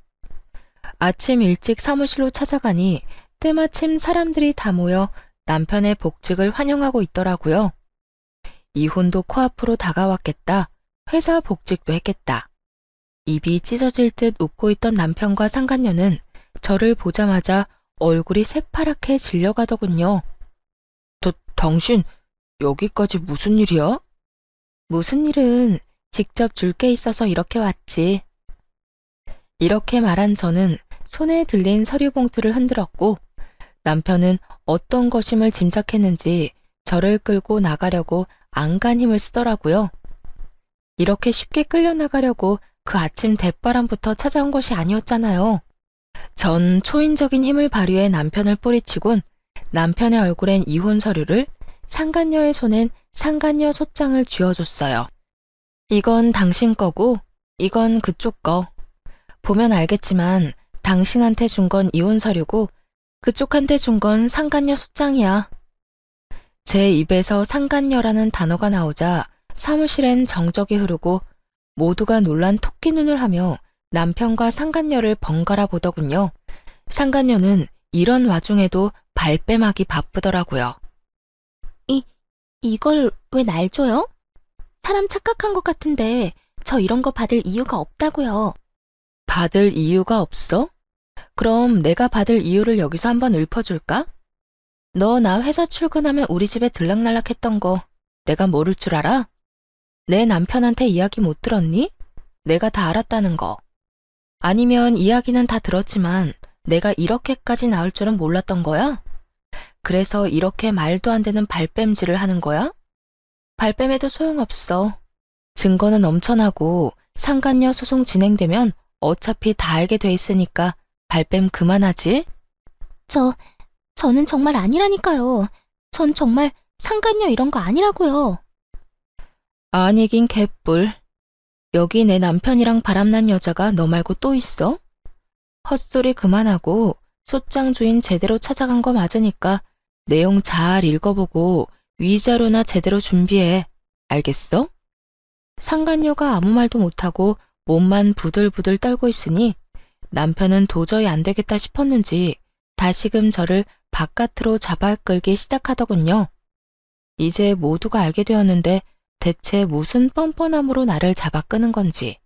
아침 일찍 사무실로 찾아가니 때마침 사람들이 다 모여 남편의 복직을 환영하고 있더라고요. 이혼도 코앞으로 다가왔겠다. 회사 복직도 했겠다. 입이 찢어질 듯 웃고 있던 남편과 상간녀는 저를 보자마자 얼굴이 새파랗게 질려가더군요. 당신 여기까지 무슨 일이야? 무슨 일은 직접 줄 게 있어서 이렇게 왔지. 이렇게 말한 저는 손에 들린 서류 봉투를 흔들었고 남편은 어떤 것임을 짐작했는지 저를 끌고 나가려고 안간 힘을 쓰더라고요. 이렇게 쉽게 끌려나가려고 그 아침 대바람부터 찾아온 것이 아니었잖아요. 전 초인적인 힘을 발휘해 남편을 뿌리치곤 남편의 얼굴엔 이혼 서류를, 상간녀의 손엔 상간녀 소장을 쥐어줬어요. 이건 당신 거고 이건 그쪽 거. 보면 알겠지만 당신한테 준 건 이혼 서류고 그쪽한테 준 건 상간녀 소장이야. 제 입에서 상간녀라는 단어가 나오자 사무실엔 정적이 흐르고 모두가 놀란 토끼 눈을 하며 남편과 상간녀를 번갈아 보더군요. 상간녀는 이런 와중에도 발뺌하기 바쁘더라고요. 이걸 왜 날 줘요? 사람 착각한 것 같은데 저 이런 거 받을 이유가 없다고요. 받을 이유가 없어? 그럼 내가 받을 이유를 여기서 한번 읊어줄까? 너 나 회사 출근하면 우리 집에 들락날락했던 거 내가 모를 줄 알아? 내 남편한테 이야기 못 들었니? 내가 다 알았다는 거. 아니면 이야기는 다 들었지만 내가 이렇게까지 나올 줄은 몰랐던 거야? 그래서 이렇게 말도 안 되는 발뺌질을 하는 거야? 발뺌해도 소용없어. 증거는 넘쳐나고 상간녀 소송 진행되면 어차피 다 알게 돼 있으니까 발뺌 그만하지? 저는 정말 아니라니까요. 전 정말 상간녀 이런 거 아니라고요. 아니긴 개뿔. 여기 내 남편이랑 바람난 여자가 너 말고 또 있어? 헛소리 그만하고 소장 주인 제대로 찾아간 거 맞으니까 내용 잘 읽어보고 위자료나 제대로 준비해. 알겠어? 상간녀가 아무 말도 못하고 몸만 부들부들 떨고 있으니 남편은 도저히 안 되겠다 싶었는지 다시금 저를 바깥으로 잡아 끌기 시작하더군요. 이제 모두가 알게 되었는데 대체 무슨 뻔뻔함으로 나를 잡아 끄는 건지.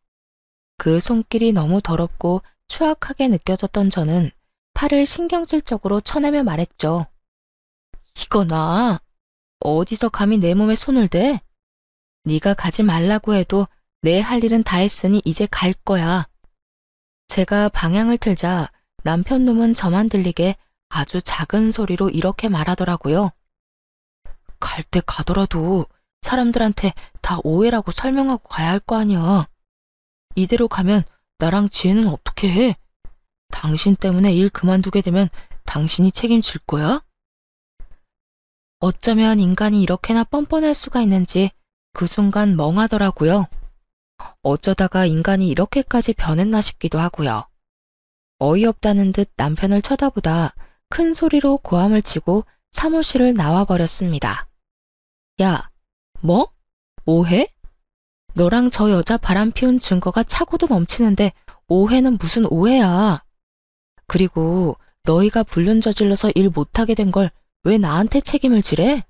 그 손길이 너무 더럽고 추악하게 느껴졌던 저는 팔을 신경질적으로 쳐내며 말했죠. 이거나 어디서 감히 내 몸에 손을 대? 네가 가지 말라고 해도 내 할 일은 다 했으니 이제 갈 거야. 제가 방향을 틀자 남편 놈은 저만 들리게 아주 작은 소리로 이렇게 말하더라고요. 갈 때 가더라도 사람들한테 다 오해라고 설명하고 가야 할 거 아니야. 이대로 가면 나랑 지혜는 어떻게 해? 당신 때문에 일 그만두게 되면 당신이 책임질 거야? 어쩌면 인간이 이렇게나 뻔뻔할 수가 있는지 그 순간 멍하더라고요. 어쩌다가 인간이 이렇게까지 변했나 싶기도 하고요. 어이없다는 듯 남편을 쳐다보다 큰 소리로 고함을 치고 사무실을 나와버렸습니다. 야, 뭐? 오해? 너랑 저 여자 바람 피운 증거가 차고도 넘치는데 오해는 무슨 오해야. 그리고 너희가 불륜 저질러서 일 못하게 된 걸 왜 나한테 책임을 지래?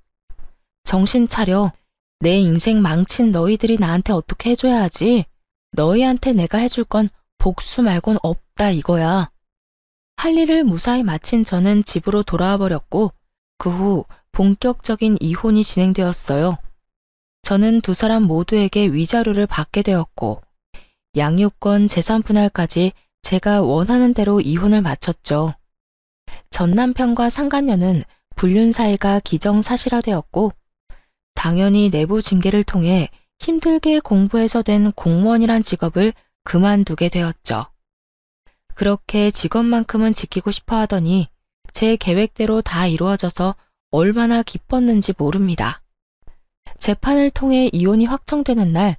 정신 차려. 내 인생 망친 너희들이 나한테 어떻게 해줘야 하지. 너희한테 내가 해줄 건 복수 말곤 없다 이거야. 할 일을 무사히 마친 저는 집으로 돌아와 버렸고 그 후 본격적인 이혼이 진행되었어요. 저는 두 사람 모두에게 위자료를 받게 되었고 양육권 재산 분할까지 제가 원하는 대로 이혼을 마쳤죠. 전 남편과 상간녀는 불륜 사이가 기정사실화되었고 당연히 내부 징계를 통해 힘들게 공부해서 된 공무원이란 직업을 그만두게 되었죠. 그렇게 직업만큼은 지키고 싶어 하더니 제 계획대로 다 이루어져서 얼마나 기뻤는지 모릅니다. 재판을 통해 이혼이 확정되는 날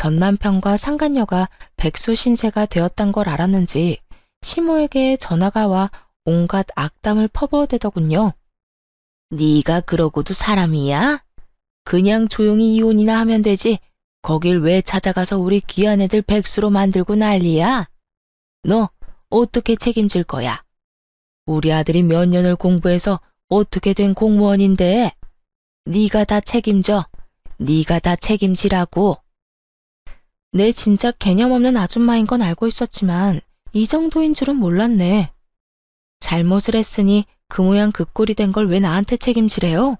전 남편과 상간녀가 백수 신세가 되었단 걸 알았는지 시모에게 전화가 와 온갖 악담을 퍼부어대더군요. 네가 그러고도 사람이야? 그냥 조용히 이혼이나 하면 되지. 거길 왜 찾아가서 우리 귀한 애들 백수로 만들고 난리야? 너 어떻게 책임질 거야? 우리 아들이 몇 년을 공부해서 어떻게 된 공무원인데? 네가 다 책임져. 네가 다 책임지라고. 내 진짜 개념 없는 아줌마인 건 알고 있었지만 이 정도인 줄은 몰랐네. 잘못을 했으니 그 모양 그 꼴이 된 걸 왜 나한테 책임지래요?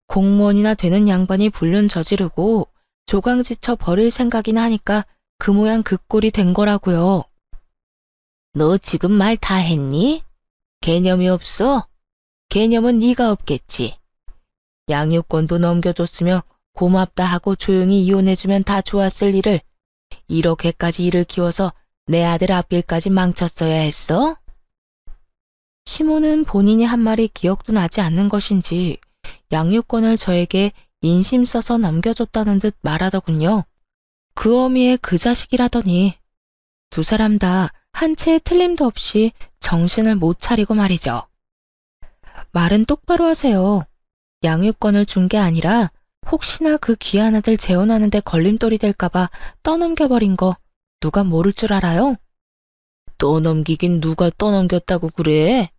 공무원이나 되는 양반이 불륜 저지르고 조강지쳐 버릴 생각이나 하니까 그 모양 그 꼴이 된 거라고요. 너 지금 말 다 했니? 개념이 없어? 개념은 네가 없겠지. 양육권도 넘겨줬으면 고맙다 하고 조용히 이혼해주면 다 좋았을 일을 이렇게까지 일을 키워서 내 아들 앞길까지 망쳤어야 했어? 시모는 본인이 한 말이 기억도 나지 않는 것인지 양육권을 저에게 인심 써서 넘겨줬다는 듯 말하더군요. 그 어미의 그 자식이라더니 두 사람 다 한 채의 틀림도 없이 정신을 못 차리고 말이죠. 말은 똑바로 하세요. 양육권을 준 게 아니라 혹시나 그 귀한 아들 재혼하는 데 걸림돌이 될까봐 떠넘겨버린 거 누가 모를 줄 알아요? 떠넘기긴 누가 떠넘겼다고 그래?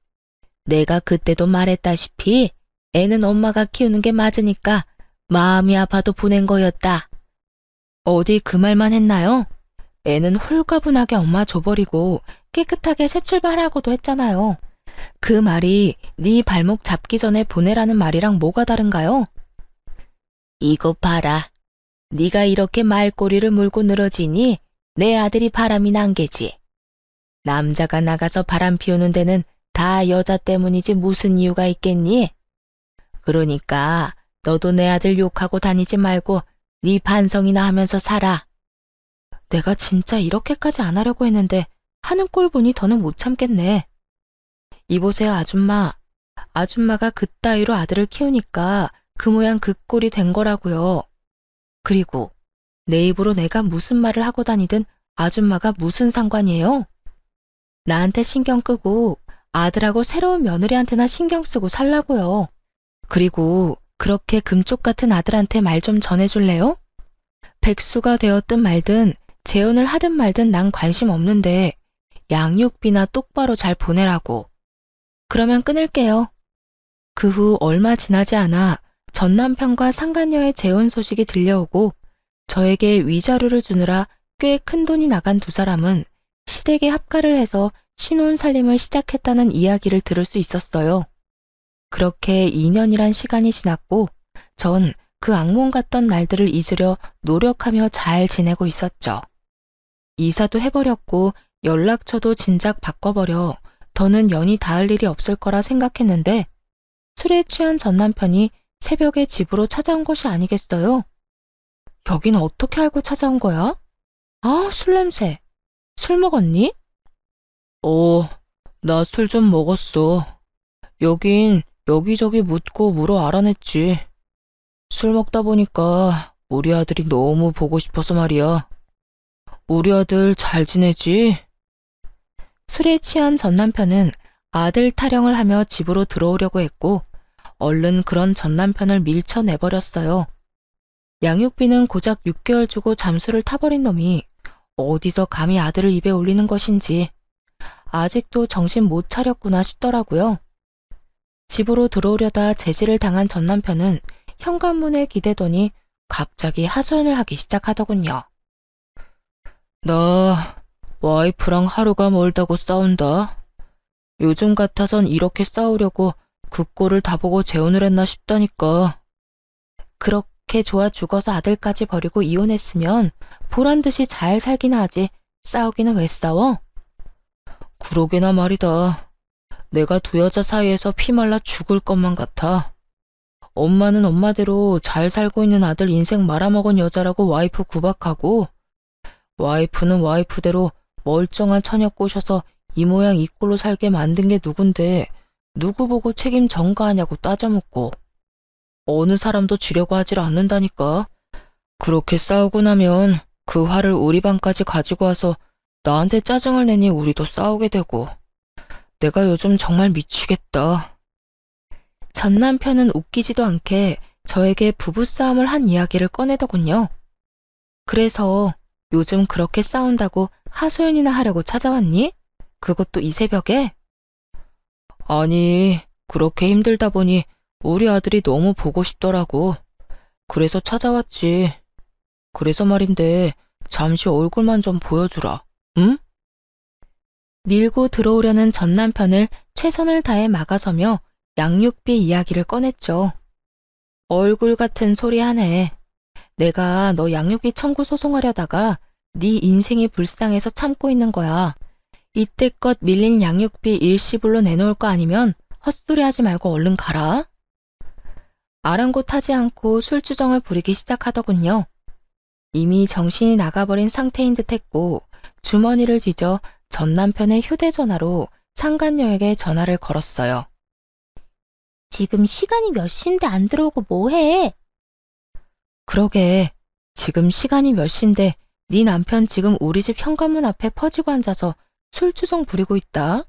내가 그때도 말했다시피 애는 엄마가 키우는 게 맞으니까 마음이 아파도 보낸 거였다. 어디 그 말만 했나요? 애는 홀가분하게 엄마 줘버리고 깨끗하게 새 출발하고도 했잖아요. 그 말이 네 발목 잡기 전에 보내라는 말이랑 뭐가 다른가요? 이거 봐라. 네가 이렇게 말꼬리를 물고 늘어지니 내 아들이 바람이 난 게지. 남자가 나가서 바람 피우는 데는 다 여자 때문이지 무슨 이유가 있겠니? 그러니까 너도 내 아들 욕하고 다니지 말고 네 반성이나 하면서 살아. 내가 진짜 이렇게까지 안 하려고 했는데 하는 꼴 보니 더는 못 참겠네. 이보세요 아줌마. 아줌마가 그따위로 아들을 키우니까 그 모양 그 꼴이 된 거라고요. 그리고 내 입으로 내가 무슨 말을 하고 다니든 아줌마가 무슨 상관이에요? 나한테 신경 끄고 아들하고 새로운 며느리한테나 신경 쓰고 살라고요. 그리고 그렇게 금쪽 같은 아들한테 말 좀 전해줄래요? 백수가 되었든 말든 재혼을 하든 말든 난 관심 없는데 양육비나 똑바로 잘 보내라고. 그러면 끊을게요. 그 후 얼마 지나지 않아 전 남편과 상간녀의 재혼 소식이 들려오고 저에게 위자료를 주느라 꽤 큰 돈이 나간 두 사람은 시댁에 합가를 해서 신혼 살림을 시작했다는 이야기를 들을 수 있었어요. 그렇게 2년이란 시간이 지났고 전 그 악몽 같던 날들을 잊으려 노력하며 잘 지내고 있었죠. 이사도 해버렸고 연락처도 진작 바꿔버려 더는 연이 닿을 일이 없을 거라 생각했는데 술에 취한 전 남편이 새벽에 집으로 찾아온 것이 아니겠어요? 여긴 어떻게 알고 찾아온 거야? 아, 술 냄새. 술 먹었니? 나 술 좀 먹었어. 여긴 여기저기 묻고 물어 알아냈지. 술 먹다 보니까 우리 아들이 너무 보고 싶어서 말이야. 우리 아들 잘 지내지? 술에 취한 전 남편은 아들 타령을 하며 집으로 들어오려고 했고 얼른 그런 전 남편을 밀쳐내버렸어요. 양육비는 고작 6개월 주고 잠수를 타버린 놈이 어디서 감히 아들을 입에 올리는 것인지 아직도 정신 못 차렸구나 싶더라고요. 집으로 들어오려다 제지를 당한 전 남편은 현관문에 기대더니 갑자기 하소연을 하기 시작하더군요. 나 와이프랑 하루가 멀다고 싸운다. 요즘 같아선 이렇게 싸우려고 그 꼴을 다 보고 재혼을 했나 싶다니까. 그렇게 좋아 죽어서 아들까지 버리고 이혼했으면 보란듯이 잘 살기나 하지 싸우기는 왜 싸워? 그러게나 말이다. 내가 두 여자 사이에서 피말라 죽을 것만 같아. 엄마는 엄마대로 잘 살고 있는 아들 인생 말아먹은 여자라고 와이프 구박하고 와이프는 와이프대로 멀쩡한 처녀 꼬셔서 이 모양 이 꼴로 살게 만든 게 누군데 누구 보고 책임 전가하냐고 따져묻고 어느 사람도 지려고 하질 않는다니까. 그렇게 싸우고 나면 그 화를 우리 반까지 가지고 와서 나한테 짜증을 내니 우리도 싸우게 되고. 내가 요즘 정말 미치겠다. 전 남편은 웃기지도 않게 저에게 부부싸움을 한 이야기를 꺼내더군요. 그래서 요즘 그렇게 싸운다고 하소연이나 하려고 찾아왔니? 그것도 이 새벽에? 아니, 그렇게 힘들다 보니 우리 아들이 너무 보고 싶더라고. 그래서 찾아왔지. 그래서 말인데 잠시 얼굴만 좀 보여주라. 응? 밀고 들어오려는 전 남편을 최선을 다해 막아서며 양육비 이야기를 꺼냈죠. 얼굴 같은 소리 하네. 내가 너 양육비 청구 소송하려다가 네 인생이 불쌍해서 참고 있는 거야. 이때껏 밀린 양육비 일시불로 내놓을 거 아니면 헛소리 하지 말고 얼른 가라. 아랑곳하지 않고 술주정을 부리기 시작하더군요. 이미 정신이 나가버린 상태인 듯했고 주머니를 뒤져 전 남편의 휴대전화로 상간녀에게 전화를 걸었어요. 지금 시간이 몇 시인데 안 들어오고 뭐해? 그러게, 지금 시간이 몇 시인데 네 남편 지금 우리 집 현관문 앞에 퍼지고 앉아서 술주정 부리고 있다.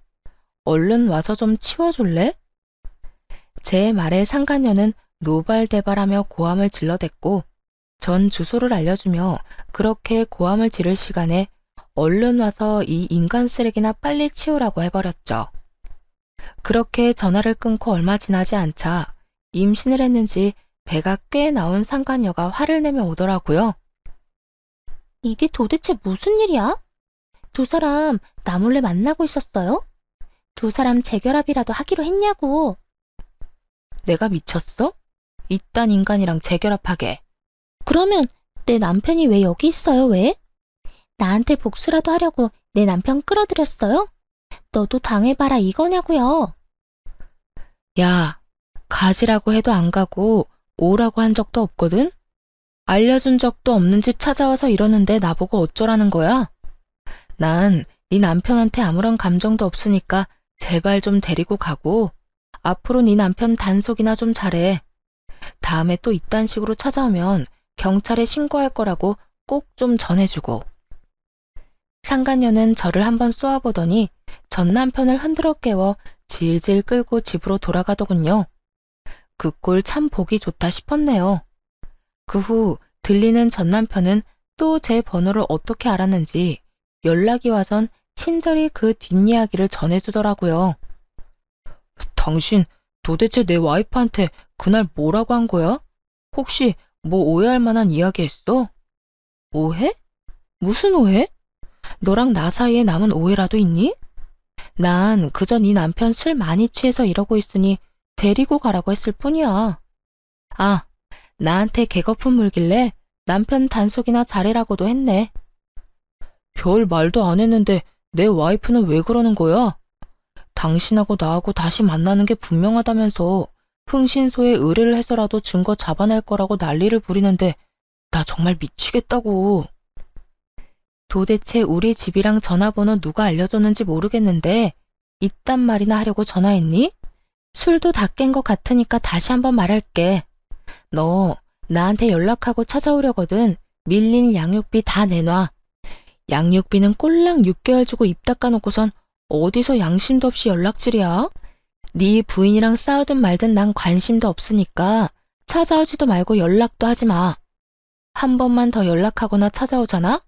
얼른 와서 좀 치워줄래? 제 말에 상간녀는 노발대발하며 고함을 질러댔고 전 주소를 알려주며 그렇게 고함을 지를 시간에 얼른 와서 이 인간 쓰레기나 빨리 치우라고 해버렸죠. 그렇게 전화를 끊고 얼마 지나지 않자 임신을 했는지 배가 꽤 나온 상간녀가 화를 내며 오더라고요. 이게 도대체 무슨 일이야? 두 사람 나 몰래 만나고 있었어요? 두 사람 재결합이라도 하기로 했냐고. 내가 미쳤어? 이딴 인간이랑 재결합하게. 그러면 내 남편이 왜 여기 있어요, 왜? 나한테 복수라도 하려고 내 남편 끌어들였어요? 너도 당해봐라 이거냐고요. 야, 가지라고 해도 안 가고 오라고 한 적도 없거든? 알려준 적도 없는 집 찾아와서 이러는데 나보고 어쩌라는 거야? 난 네 남편한테 아무런 감정도 없으니까 제발 좀 데리고 가고 앞으로 네 남편 단속이나 좀 잘해. 다음에 또 이딴 식으로 찾아오면 경찰에 신고할 거라고 꼭 좀 전해주고. 상간녀는 저를 한번 쏘아보더니 전 남편을 흔들어 깨워 질질 끌고 집으로 돌아가더군요. 그 꼴 참 보기 좋다 싶었네요. 그 후 들리는 전 남편은 또 제 번호를 어떻게 알았는지 연락이 와선 친절히 그 뒷이야기를 전해주더라고요. 당신 도대체 내 와이프한테 그날 뭐라고 한 거야? 혹시 뭐 오해할 만한 이야기 했어? 오해? 무슨 오해? 너랑 나 사이에 남은 오해라도 있니? 난 그저 네 남편 술 많이 취해서 이러고 있으니 데리고 가라고 했을 뿐이야. 아, 나한테 개거품 물길래 남편 단속이나 잘해라고도 했네. 별 말도 안 했는데 내 와이프는 왜 그러는 거야? 당신하고 나하고 다시 만나는 게 분명하다면서 흥신소에 의뢰를 해서라도 증거 잡아낼 거라고 난리를 부리는데 나 정말 미치겠다고. 도대체 우리 집이랑 전화번호 누가 알려줬는지 모르겠는데 이딴 말이나 하려고 전화했니? 술도 다 깬 것 같으니까 다시 한번 말할게. 너 나한테 연락하고 찾아오려거든 밀린 양육비 다 내놔. 양육비는 꼴랑 6개월 주고 입 닦아놓고선 어디서 양심도 없이 연락질이야? 네 부인이랑 싸우든 말든 난 관심도 없으니까 찾아오지도 말고 연락도 하지 마. 한 번만 더 연락하거나 찾아오잖아?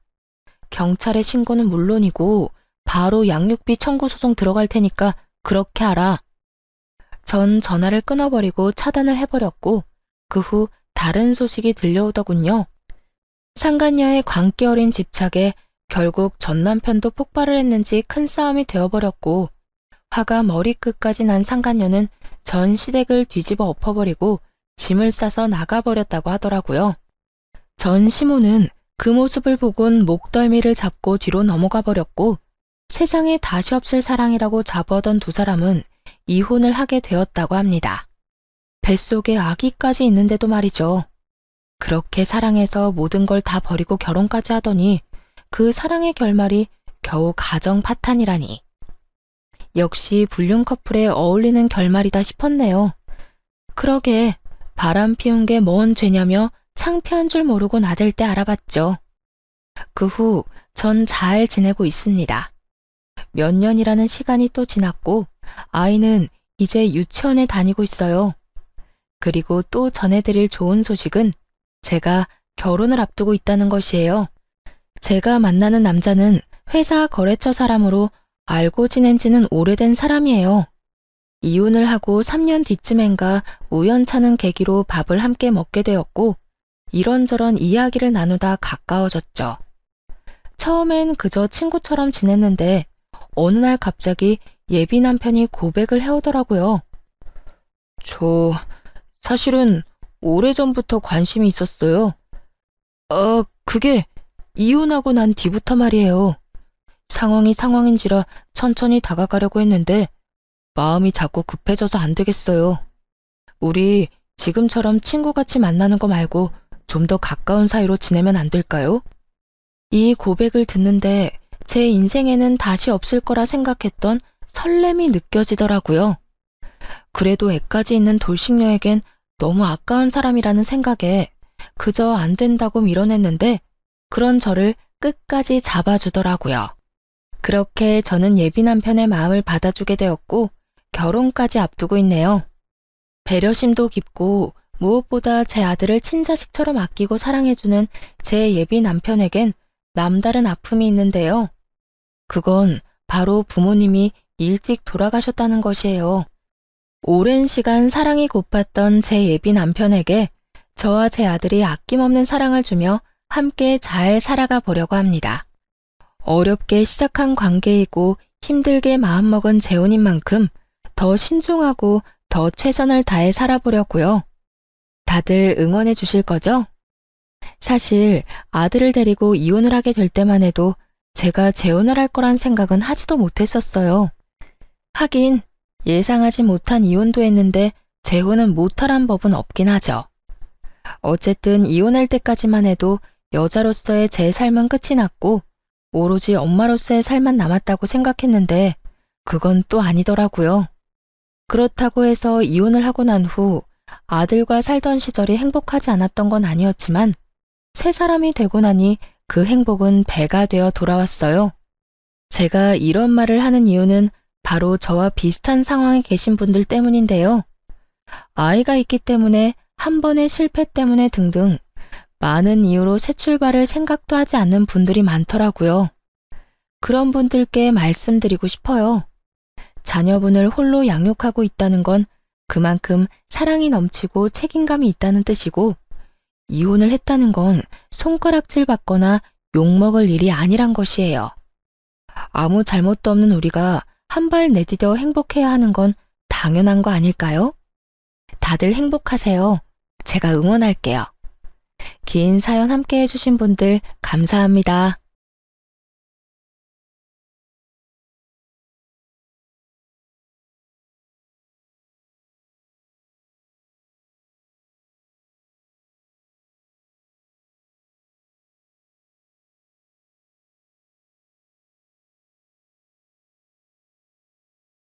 경찰에 신고는 물론이고 바로 양육비 청구 소송 들어갈 테니까 그렇게 알아. 전 전화를 끊어버리고 차단을 해버렸고 그 후 다른 소식이 들려오더군요. 상간녀의 광기 어린 집착에 결국 전 남편도 폭발을 했는지 큰 싸움이 되어버렸고 화가 머리끝까지 난 상간녀는 전 시댁을 뒤집어 엎어버리고 짐을 싸서 나가버렸다고 하더라고요. 전 시모는 그 모습을 보곤 목덜미를 잡고 뒤로 넘어가 버렸고 세상에 다시 없을 사랑이라고 자부하던 두 사람은 이혼을 하게 되었다고 합니다. 뱃속에 아기까지 있는데도 말이죠. 그렇게 사랑해서 모든 걸 다 버리고 결혼까지 하더니 그 사랑의 결말이 겨우 가정 파탄이라니. 역시 불륜 커플에 어울리는 결말이다 싶었네요. 그러게 바람 피운 게 뭔 죄냐며 창피한 줄 모르고 나댈 때 알아봤죠. 그 후 전 잘 지내고 있습니다. 몇 년이라는 시간이 또 지났고 아이는 이제 유치원에 다니고 있어요. 그리고 또 전해드릴 좋은 소식은 제가 결혼을 앞두고 있다는 것이에요. 제가 만나는 남자는 회사 거래처 사람으로 알고 지낸 지는 오래된 사람이에요. 이혼을 하고 3년 뒤쯤엔가 우연찮은 계기로 밥을 함께 먹게 되었고 이런저런 이야기를 나누다 가까워졌죠. 처음엔 그저 친구처럼 지냈는데 어느 날 갑자기 예비 남편이 고백을 해오더라고요. 저 사실은 오래전부터 관심이 있었어요. 그게 이혼하고 난 뒤부터 말이에요. 상황이 상황인지라 천천히 다가가려고 했는데 마음이 자꾸 급해져서 안 되겠어요. 우리 지금처럼 친구같이 만나는 거 말고 좀 더 가까운 사이로 지내면 안 될까요? 이 고백을 듣는데 제 인생에는 다시 없을 거라 생각했던 설렘이 느껴지더라고요. 그래도 애까지 있는 돌싱녀에겐 너무 아까운 사람이라는 생각에 그저 안 된다고 밀어냈는데 그런 저를 끝까지 잡아주더라고요. 그렇게 저는 예비 남편의 마음을 받아주게 되었고 결혼까지 앞두고 있네요. 배려심도 깊고 무엇보다 제 아들을 친자식처럼 아끼고 사랑해주는 제 예비 남편에겐 남다른 아픔이 있는데요. 그건 바로 부모님이 일찍 돌아가셨다는 것이에요. 오랜 시간 사랑이 고팠던 제 예비 남편에게 저와 제 아들이 아낌없는 사랑을 주며 함께 잘 살아가 보려고 합니다. 어렵게 시작한 관계이고 힘들게 마음먹은 재혼인 만큼 더 신중하고 더 최선을 다해 살아보려고요. 다들 응원해 주실 거죠? 사실 아들을 데리고 이혼을 하게 될 때만 해도 제가 재혼을 할 거란 생각은 하지도 못했었어요. 하긴 예상하지 못한 이혼도 했는데 재혼은 못하란 법은 없긴 하죠. 어쨌든 이혼할 때까지만 해도 여자로서의 제 삶은 끝이 났고 오로지 엄마로서의 삶만 남았다고 생각했는데 그건 또 아니더라고요. 그렇다고 해서 이혼을 하고 난 후 아들과 살던 시절이 행복하지 않았던 건 아니었지만 새 사람이 되고 나니 그 행복은 배가 되어 돌아왔어요. 제가 이런 말을 하는 이유는 바로 저와 비슷한 상황에 계신 분들 때문인데요. 아이가 있기 때문에 한 번의 실패 때문에 등등 많은 이유로 새 출발을 생각도 하지 않는 분들이 많더라고요. 그런 분들께 말씀드리고 싶어요. 자녀분을 홀로 양육하고 있다는 건 그만큼 사랑이 넘치고 책임감이 있다는 뜻이고 이혼을 했다는 건 손가락질 받거나 욕먹을 일이 아니란 것이에요. 아무 잘못도 없는 우리가 한 발 내디뎌 행복해야 하는 건 당연한 거 아닐까요? 다들 행복하세요. 제가 응원할게요. 긴 사연 함께 해주신 분들 감사합니다.